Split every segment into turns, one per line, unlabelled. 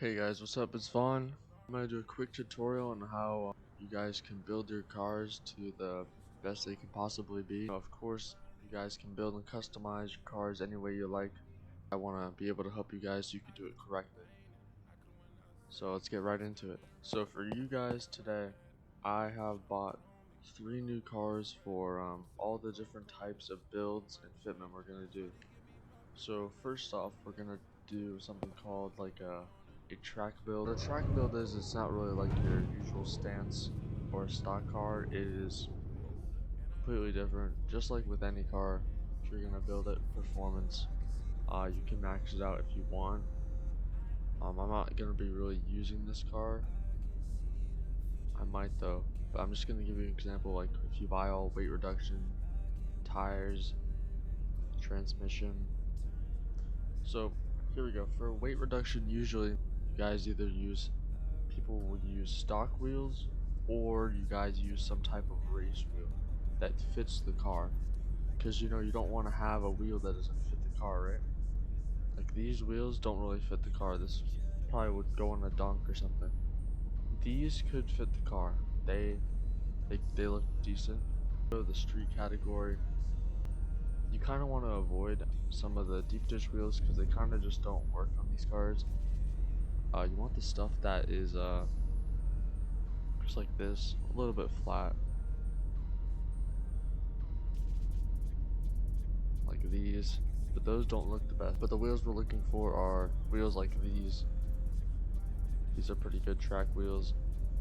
Hey guys, what's up? It's Vaughn. I'm going to do a quick tutorial on how you guys can build your cars to the best they can possibly be. Of course, you guys can build and customize your cars any way you like. I want to be able to help you guys so you can do it correctly. So let's get right into it. So for you guys today, I have bought 3 new cars for all the different types of builds and fitment we're going to do. So first off, we're going to do something called like a track build. What a track build is, it's not really like your usual stance or stock car. It is completely different. Just like with any car, if you're gonna build it performance, you can max it out if you want. I'm not gonna be really using this car. I might though, but I'm just gonna give you an example. Like if you buy all weight reduction, tires, transmission. So here we go. For weight reduction, usually you guys either use people would use stock wheels, or you guys use some type of race wheel that fits the car, because you don't want to have a wheel that doesn't fit the car, right? Like these wheels don't really fit the car. This probably would go on a dunk or something. These could fit the car. They look decent. So the street category, you kind of want to avoid some of the deep ditch wheels because they kind of just don't work on these cars. You want the stuff that is just like this, a little bit flat, like these, but those don't look the best. But the wheels we're looking for are wheels like these. These are pretty good track wheels.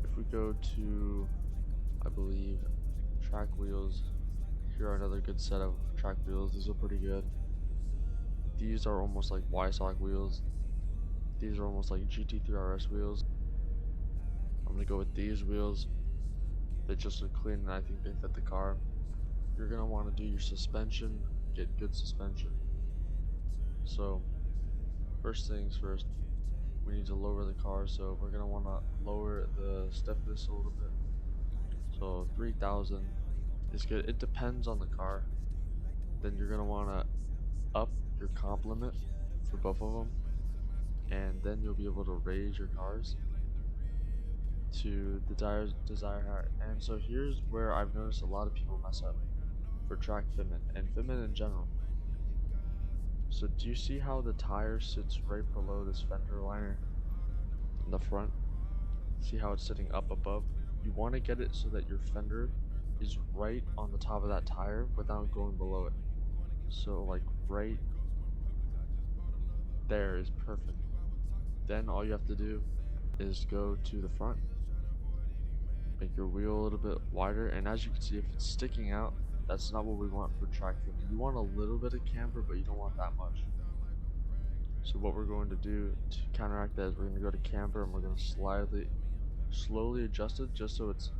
If we go to, I believe, track wheels, here are another good set of track wheels. These are pretty good. These are almost like Y-Sock wheels. These are almost like GT3 RS wheels. I'm gonna go with these wheels. They just look clean and I think they fit the car. You're gonna want to do your suspension, get good suspension. So first things first, we need to lower the car, so we're gonna want to lower the stiffness a little bit. So 3000 is good. It depends on the car. Then you're gonna want to up your complement for both of them, and then you'll be able to raise your cars to the desired height. And so here's where I've noticed a lot of people mess up for track fitment and fitment in general. So do you see how the tire sits right below this fender liner in the front? See how it's sitting up above? You want to get it so that your fender is right on the top of that tire without going below it. So like right there is perfect. Then all you have to do is go to the front, make your wheel a little bit wider, and as you can see, if it's sticking out, that's not what we want for track fitment. You want a little bit of camber, but you don't want that much. So what we're going to do to counteract that is we're going to go to camber, and we're going to slowly adjust it just so it's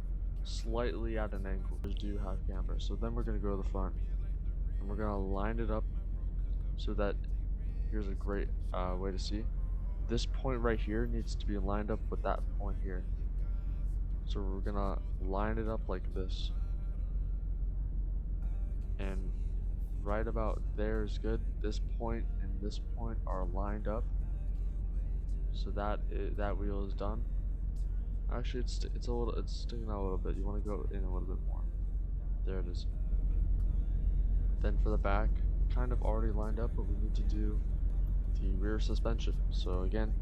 slightly at an angle. We do have camber. So then we're going to go to the front, and we're going to line it up so that, here's a great way to see. This point right here needs to be lined up with that point here. So we're going to line it up like this. And right about there is good. This point and this point are lined up. So that wheel is done. Actually, it's sticking out a little bit. You want to go in a little bit more. There it is. Then for the back, kind of already lined up, but we need to do the rear suspension. So again,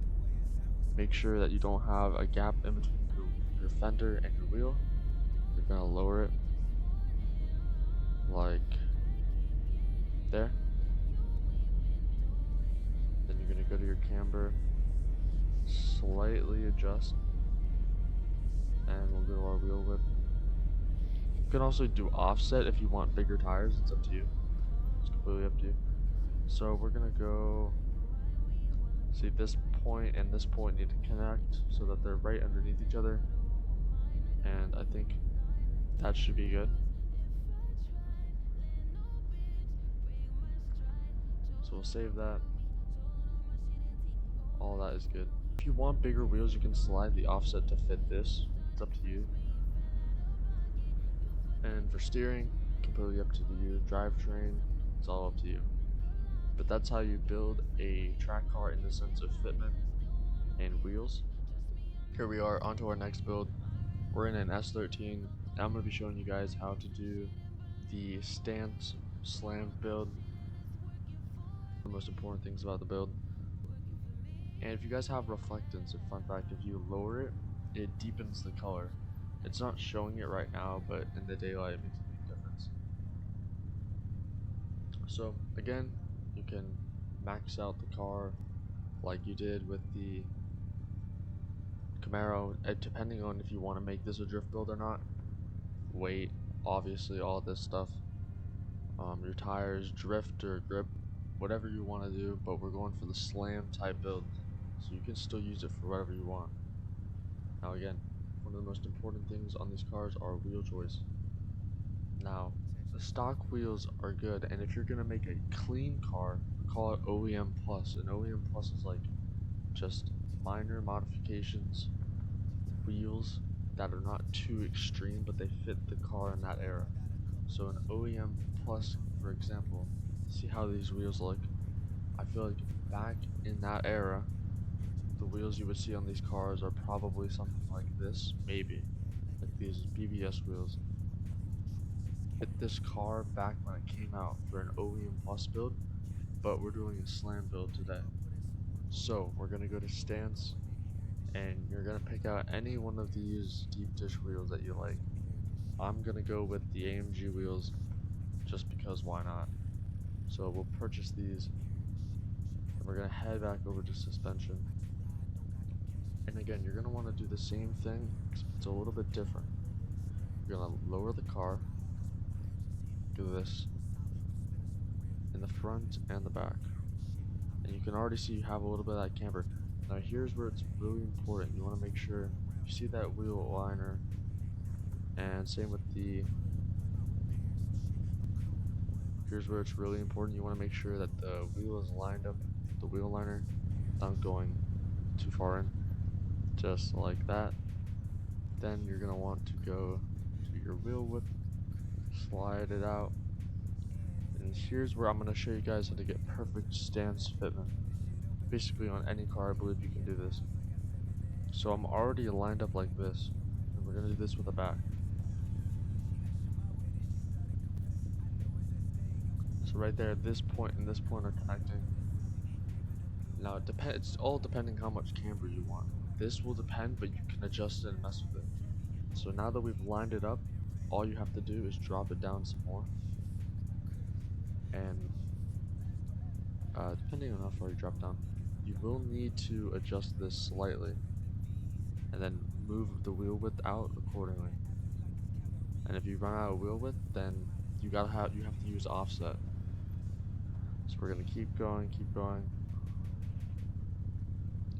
make sure that you don't have a gap in between your fender and your wheel. You're gonna lower it like there. Then you're gonna go to your camber, slightly adjust, and we'll go to our wheel width. You can also do offset if you want bigger tires. It's up to you. It's completely up to you. So we're gonna go, see, this point and this point need to connect so that they're right underneath each other, and I think that should be good. So we'll save that. All that is good. If you want bigger wheels, you can slide the offset to fit this. It's up to you. And for steering, completely up to you. Drivetrain, it's all up to you. But that's how you build a track car in the sense of fitment and wheel wheels. Here we are onto our next build. We're in an S13. I'm going to be showing you guys how to do the stance slam build, the most important things about the build. And if you guys have reflectance, a fun fact, if you lower it, it deepens the color. It's not showing it right now, but in the daylight it makes a big difference. So again, you can max out the car like you did with the Camaro, depending on if you want to make this a drift build or not. Weight, obviously all this stuff, your tires, drift or grip, whatever you want to do, but we're going for the slam type build, so you can still use it for whatever you want. Now again, one of the most important things on these cars are wheel joists. Now, the stock wheels are good, and if you're gonna make a clean car, we call it OEM Plus, and OEM Plus is like just minor modifications, wheels that are not too extreme, but they fit the car in that era. So an OEM Plus, for example, see how these wheels look. I feel like back in that era, the wheels you would see on these cars are probably something like this, maybe, like these BBS wheels. Fit this car back when it came out for an OEM Plus build, but we're doing a slam build today. So we're gonna go to stance, and you're gonna pick out any one of these deep dish wheels that you like. I'm gonna go with the AMG wheels just because why not. So we'll purchase these, and we're gonna head back over to suspension. And again, you're gonna want to do the same thing, except it's a little bit different. You're gonna lower the car, do this in the front and the back, and you can already see you have a little bit of that camber. Now here's where it's really important. You want to make sure you see that wheel liner, and same with the. Here's where it's really important. You want to make sure that the wheel is lined up with the wheel liner, not going too far in, just like that. Then you're gonna want to go to your wheel width, slide it out, and here's where I'm gonna show you guys how to get perfect stance fitment. Basically on any car, I believe you can do this. So I'm already lined up like this, and we're gonna do this with the back. So right there, this point and this point are connecting. Now it's all depending how much camber you want. This will depend, but you can adjust it and mess with it. So now that we've lined it up, all you have to do is drop it down some more. And depending on how far you drop down, you will need to adjust this slightly, and then move the wheel width out accordingly. And if you run out of wheel width, then you have to use offset. So we're gonna keep going,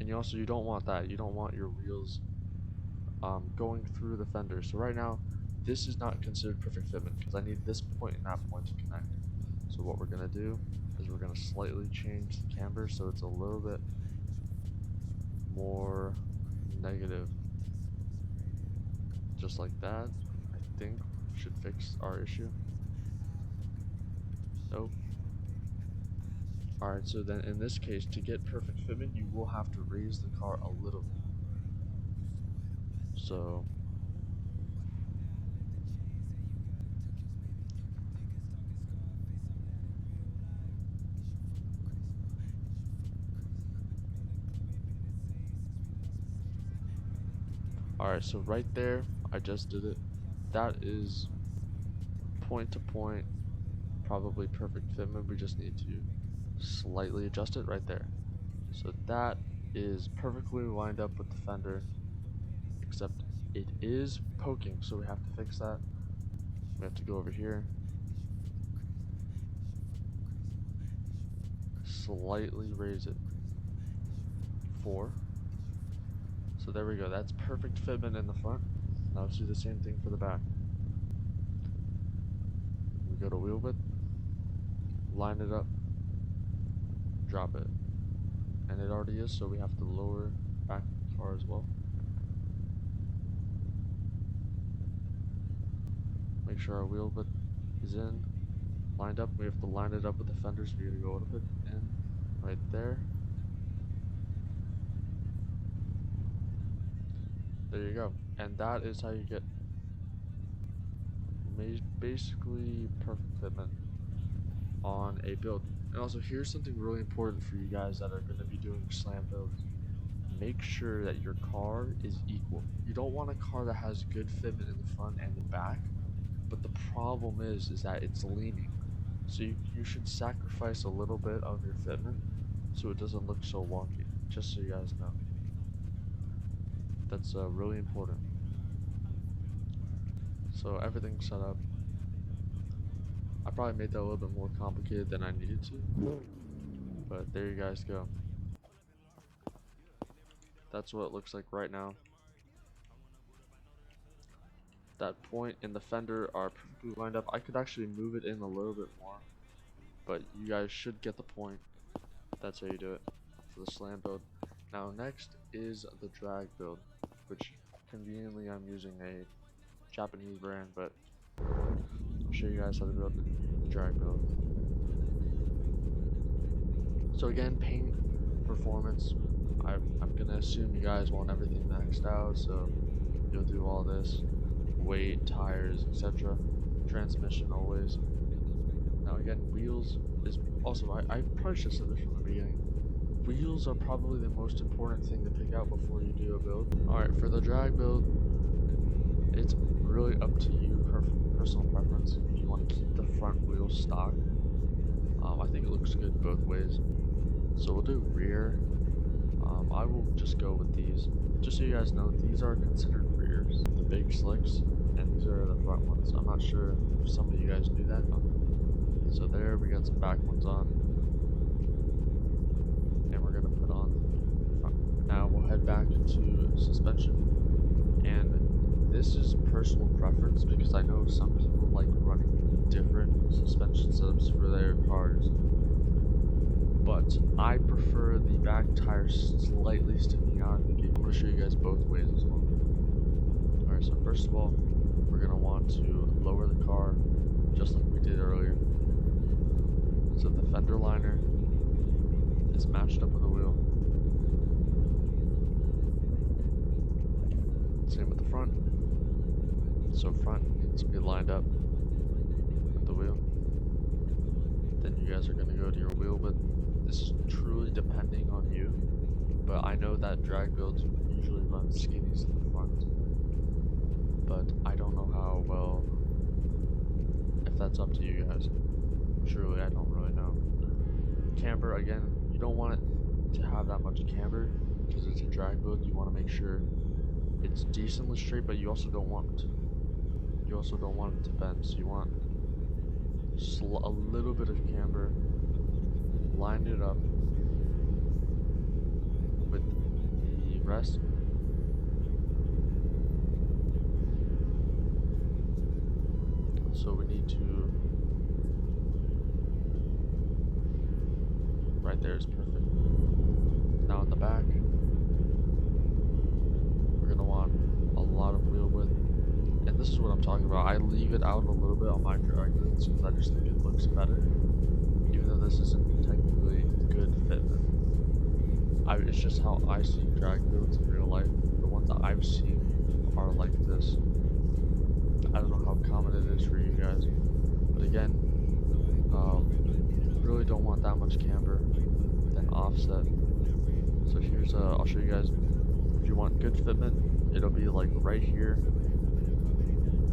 and you don't want that. You don't want your wheels going through the fender. So right now, this is not considered perfect fitment because I need this point and that point to connect. So what we're gonna do is we're gonna slightly change the camber so it's a little bit more negative, just like that. I think should fix our issue. Nope. Alright, so then in this case, to get perfect fitment, you will have to raise the car a little bit. So alright, so right there, I just did it. That is point to point, probably perfect fitment. We just need to slightly adjust it right there. So that is perfectly lined up with the fender, except it is poking, so we have to fix that. We have to go over here, slightly raise it. 4. So there we go. That's perfect fitment in the front. Now let's do the same thing for the back. We go to wheel width, line it up, drop it. And it already is, so we have to lower back the car as well. Make sure our wheel width is in, lined up. We have to line it up with the fenders. We gotta go a little bit in, right there. There you go. And that is how you get basically perfect fitment on a build. And also, here's something really important for you guys that are going to be doing slam builds. Make sure that your car is equal. You don't want a car that has good fitment in the front and the back, but the problem is that it's leaning. So you should sacrifice a little bit of your fitment so it doesn't look so wonky, just so you guys know. That's really important. So everything's set up. I probably made that a little bit more complicated than I needed to, but there you guys go. That's what it looks like right now. That point and the fender are perfectly lined up. I could actually move it in a little bit more, but you guys should get the point. That's how you do it for the slam build. Now next is the drag build, which conveniently I'm using a Japanese brand, but I'll show you guys how to build the drag build. So again, paint, performance. I'm gonna assume you guys want everything maxed out, so you'll do all this. Weight, tires, etc. Transmission always. Now again, wheels is also, I probably should have said this from the beginning. Wheels are probably the most important thing to pick out before you do a build. Alright, for the drag build, it's really up to you, personal preference. If you want to keep the front wheels stock, I think it looks good both ways. So we'll do rear. I will just go with these. Just so you guys know, these are considered rears, the big slicks, and these are the front ones. I'm not sure if some of you guys knew that. So there, we got some back ones on, and we're gonna put on the front. Now we'll head back to suspension, and this is personal preference because I know some people like running different suspension setups for their cars. But I prefer the back tires slightly sticking out of the gate. I'm going to show you guys both ways as well. Alright, so first of all, we're going to want to lower the car just like we did earlier. So the fender liner is matched up with the wheel. Same with the front. So front needs to be lined up with the wheel. Then you guys are going to go to your wheel width. This is truly depending on you, but I know that drag builds usually run skinnies in the front, but I don't know how well, if that's up to you guys. Truly, I don't really know. Camber, again, you don't want it to have that much camber because it's a drag build. You want to make sure it's decently straight, but you also don't want it to bend. So you want a little bit of camber. Line it up with the rest. So we need to, right there is perfect. Now in the back, we're gonna want a lot of wheel width, and this is what I'm talking about. I leave it out a little bit on my drag builds because I just think it looks better. Even though this isn't technically good fitment. It's just how I see drag builds in real life. The ones that I've seen are like this. I don't know how common it is for you guys. But again, really don't want that much camber, then offset. So here's, I'll show you guys, if you want good fitment, it'll be like right here.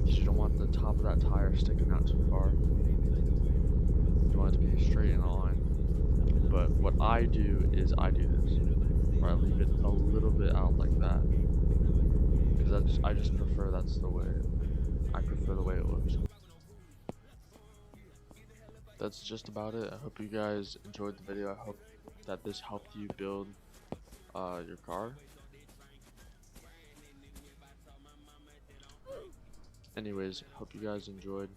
You don't want the top of that tire sticking out too far. You want it to be straight in a line. But what I do is I do this, where I leave it a little bit out like that, because I just prefer that's the way. I prefer the way it looks. That's just about it. I hope you guys enjoyed the video. I hope that this helped you build your car. Anyways, hope you guys enjoyed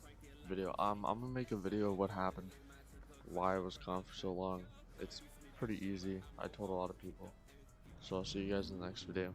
the video. I'm gonna make a video of what happened, why I was gone for so long. It's pretty easy. I told a lot of people. So I'll see you guys in the next video.